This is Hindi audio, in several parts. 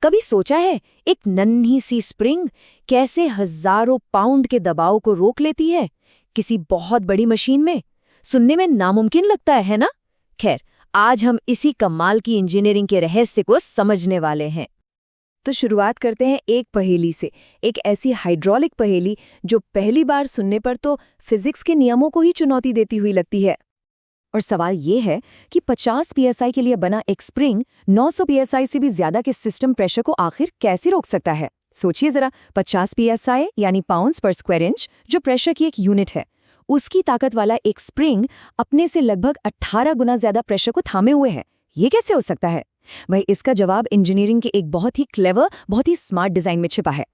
कभी सोचा है एक नन्ही सी स्प्रिंग कैसे हजारों पाउंड के दबाव को रोक लेती है किसी बहुत बड़ी मशीन में? सुनने में नामुमकिन लगता है ना? खैर, आज हम इसी कमाल की इंजीनियरिंग के रहस्य को समझने वाले हैं। तो शुरुआत करते हैं एक पहेली से, एक ऐसी हाइड्रोलिक पहेली जो पहली बार सुनने पर तो फिजिक्स के नियमों को ही चुनौती देती हुई लगती है। और सवाल ये है कि 50 psi के लिए बना एक स्प्रिंग 900 psi से भी ज्यादा के सिस्टम प्रेशर को आखिर कैसे रोक सकता है? सोचिए जरा, 50 psi यानी पाउंड्स पर स्क्वायर इंच, जो प्रेशर की एक यूनिट है, उसकी ताकत वाला एक स्प्रिंग अपने से लगभग 18 गुना ज्यादा प्रेशर को थामे हुए है। ये कैसे हो सकता है? भाई, इसका जवाब इंजीनियरिंग के एक बहुत ही क्लेवर, बहुत ही स्मार्ट डिजाइन में छिपा है।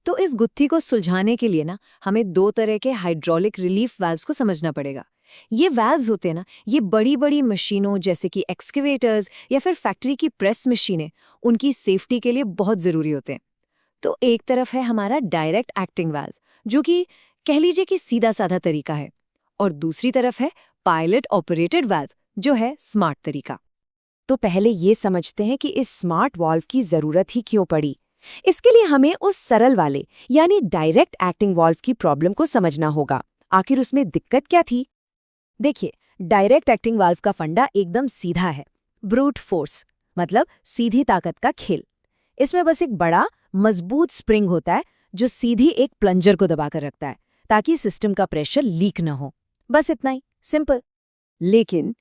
तो इस गुत्थी को सुलझाने के लिए हमें दो तरह के हाइड्रोलिक रिलीफ वाल्व्स को समझना पड़ेगा। ये वाल्व्स होते हैं ये बड़ी बड़ी मशीनों जैसे कि एक्सकेवेटर्स या फिर फैक्ट्री की प्रेस मशीनें, उनकी सेफ्टी के लिए बहुत ज़रूरी होते हैं। तो एक तरफ है हमारा डायरेक्ट एक्टिंग वाल्व, जो कि कह लीजिए कि सीधा साधा तरीका है, और दूसरी तरफ है पायलट ऑपरेटेड वाल्व, जो है स्मार्ट तरीका। तो पहले ये समझते हैं कि इस स्मार्ट वाल्व की जरूरत ही क्यों पड़ी। इसके लिए हमें उस सरल वाले यानी डायरेक्ट एक्टिंग वाल्व की प्रॉब्लम को समझना होगा। आखिर उसमें दिक्कत क्या थी? देखिए, डायरेक्ट एक्टिंग वाल्व का फंडा एकदम सीधा है। ब्रूट फोर्स मतलब सीधी ताकत का खेल। इसमें बस एक बड़ा मजबूत स्प्रिंग होता है जो सीधी एक प्लंजर को दबाकर रखता है ताकि सिस्टम का प्रेशर लीक न हो। बस इतना ही, सिंपल। लेकिन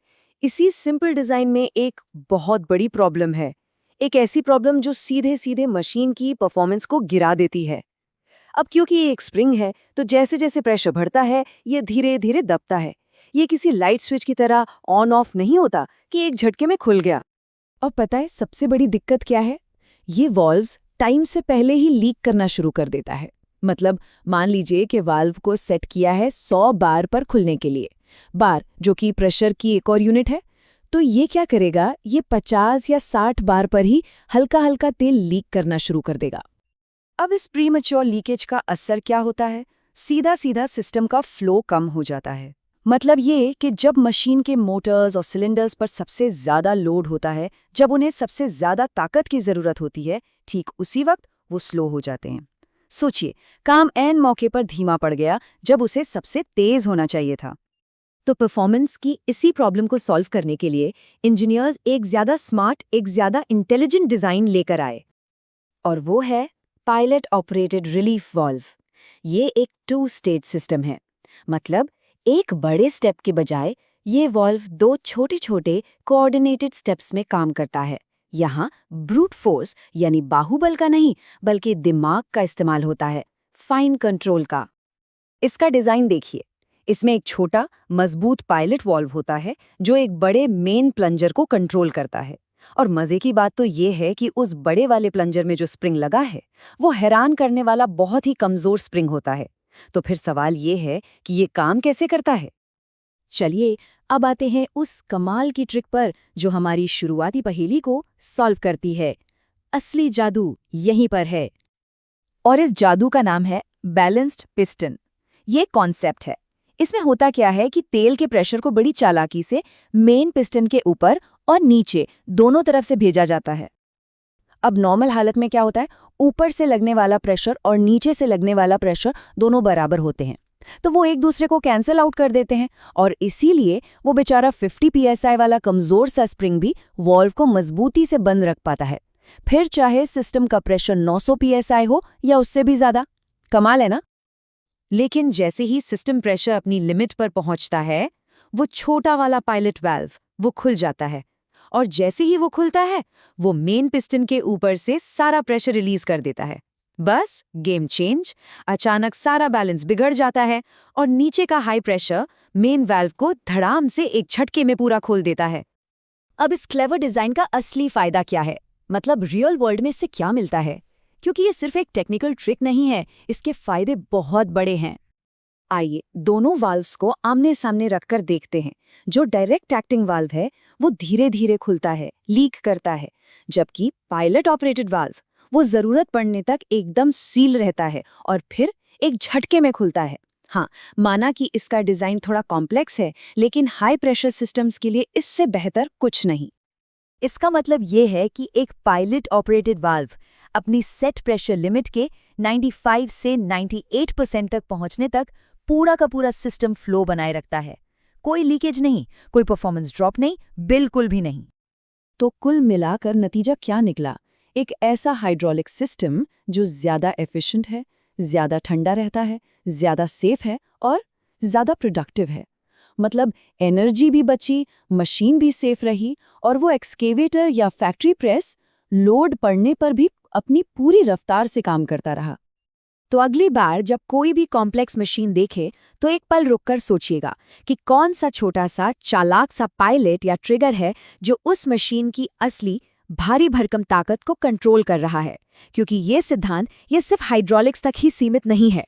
इसी सिंपल डिजाइन में एक बहुत बड़ी प्रॉब्लम है, एक ऐसी प्रॉब्लम जो सीधे सीधे मशीन की परफॉर्मेंस को गिरा देती है। अब क्योंकि ये एक स्प्रिंग है, तो जैसे जैसे प्रेशर बढ़ता है ये धीरे धीरे दबता है। ये किसी लाइट स्विच की तरह ऑन ऑफ नहीं होता कि एक झटके में खुल गया। और पता है सबसे बड़ी दिक्कत क्या है? ये वाल्व्स टाइम से पहले ही लीक करना शुरू कर देता है। मतलब मान लीजिए कि वाल्व को सेट किया है 100 बार पर खुलने के लिए, बार जो कि प्रेशर की एक और यूनिट है, तो ये क्या करेगा, ये 50 या 60 बार पर ही हल्का हल्का तेल लीक करना शुरू कर देगा। अब इस प्रीमैच्योर लीकेज का असर क्या होता है? सीधा सीधा सिस्टम का फ्लो कम हो जाता है। मतलब ये कि जब मशीन के मोटर्स और सिलेंडर्स पर सबसे ज्यादा लोड होता है, जब उन्हें सबसे ज्यादा ताकत की जरूरत होती है, ठीक उसी वक्त वो स्लो हो जाते हैं। सोचिए, काम ऐन मौके पर धीमा पड़ गया जब उसे सबसे तेज होना चाहिए था। तो परफॉर्मेंस की इसी प्रॉब्लम को सॉल्व करने के लिए इंजीनियर्स एक ज्यादा स्मार्ट, एक ज्यादा इंटेलिजेंट डिजाइन लेकर आए, और वो है पायलट ऑपरेटेड रिलीफ वाल्व। ये एक 2 स्टेज सिस्टम है। मतलब एक बड़े स्टेप के बजाय ये वाल्व 2 छोटे छोटे कोऑर्डिनेटेड स्टेप्स में काम करता है। यहाँ ब्रूट फोर्स यानी बाहुबल का नहीं, बल्कि दिमाग का इस्तेमाल होता है, फाइन कंट्रोल का। इसका डिजाइन देखिए, इसमें एक छोटा मजबूत पायलट वाल्व होता है जो एक बड़े मेन प्लंजर को कंट्रोल करता है। और मजे की बात तो ये है कि उस बड़े वाले प्लंजर में जो स्प्रिंग लगा है वो हैरान करने वाला बहुत ही कमजोर स्प्रिंग होता है। तो फिर सवाल ये है कि ये काम कैसे करता है? चलिए अब आते हैं उस कमाल की ट्रिक पर जो हमारी शुरुआती पहेली को सॉल्व करती है। असली जादू यहीं पर है, और इस जादू का नाम है बैलेंस्ड पिस्टन। ये कॉन्सेप्ट है। इसमें होता क्या है कि तेल के प्रेशर को बड़ी चालाकी से मेन पिस्टन के ऊपर और नीचे दोनों तरफ से भेजा जाता है। अब नॉर्मल हालत में क्या होता है, ऊपर से लगने वाला प्रेशर और नीचे से लगने वाला प्रेशर दोनों बराबर होते हैं, तो वो एक दूसरे को कैंसिल आउट कर देते हैं, और इसीलिए वो बेचारा 50 psi वाला कमजोर सा स्प्रिंग भी वॉल्व को मजबूती से बंद रख पाता है, फिर चाहे सिस्टम का प्रेशर 900 psi हो या उससे भी ज्यादा। कमाल है ना? लेकिन जैसे ही सिस्टम प्रेशर अपनी लिमिट पर पहुंचता है, वो छोटा वाला पायलट वाल्व वो खुल जाता है, और जैसे ही वो खुलता है वो मेन पिस्टन के ऊपर से सारा प्रेशर रिलीज कर देता है। बस गेम चेंज। अचानक सारा बैलेंस बिगड़ जाता है और नीचे का हाई प्रेशर मेन वाल्व को धड़ाम से एक झटके में पूरा खोल देता है। अब इस क्लेवर डिजाइन का असली फायदा क्या है? मतलब रियल वर्ल्ड में इससे क्या मिलता है? क्योंकि ये सिर्फ एक टेक्निकल ट्रिक नहीं है, इसके फायदे बहुत बड़े हैं। आइए दोनों वाल्व्स को आमने सामने रखकर देखते हैं। जो डायरेक्ट एक्टिंग वाल्व है वो धीरे धीरे खुलता है, लीक करता है, जबकि पायलट ऑपरेटेड वाल्व वो जरूरत पड़ने तक एकदम सील रहता है और फिर एक झटके में खुलता है। हाँ, माना कि इसका डिजाइन थोड़ा कॉम्प्लेक्स है, लेकिन हाई प्रेशर सिस्टम्स के लिए इससे बेहतर कुछ नहीं। इसका मतलब ये है कि एक पायलट ऑपरेटेड वाल्व अपनी सेट प्रेशर लिमिट के 95 से 98% तक पहुंचने तक पूरा का पूरा सिस्टम फ्लो बनाए रखता है। कोई लीकेज नहीं, कोई परफॉर्मेंस ड्रॉप नहीं, बिल्कुल भी नहीं। तो कुल मिलाकर नतीजा क्या निकला? एक ऐसा हाइड्रोलिक सिस्टम जो ज्यादा एफिशिएंट है, ज्यादा ठंडा रहता है, ज्यादा सेफ है और ज्यादा प्रोडक्टिव है। मतलब एनर्जी भी बची, मशीन भी सेफ रही और वो एक्सकेवेटर या फैक्ट्री प्रेस लोड पड़ने पर भी अपनी पूरी रफ्तार से काम करता रहा। तो अगली बार जब कोई भी कॉम्प्लेक्स मशीन देखे तो एक पल रुककर सोचिएगा कि कौन सा छोटा सा चालाक सा पायलट या ट्रिगर है जो उस मशीन की असली भारी भरकम ताकत को कंट्रोल कर रहा है, क्योंकि ये सिद्धांत ये सिर्फ हाइड्रोलिक्स तक ही सीमित नहीं है।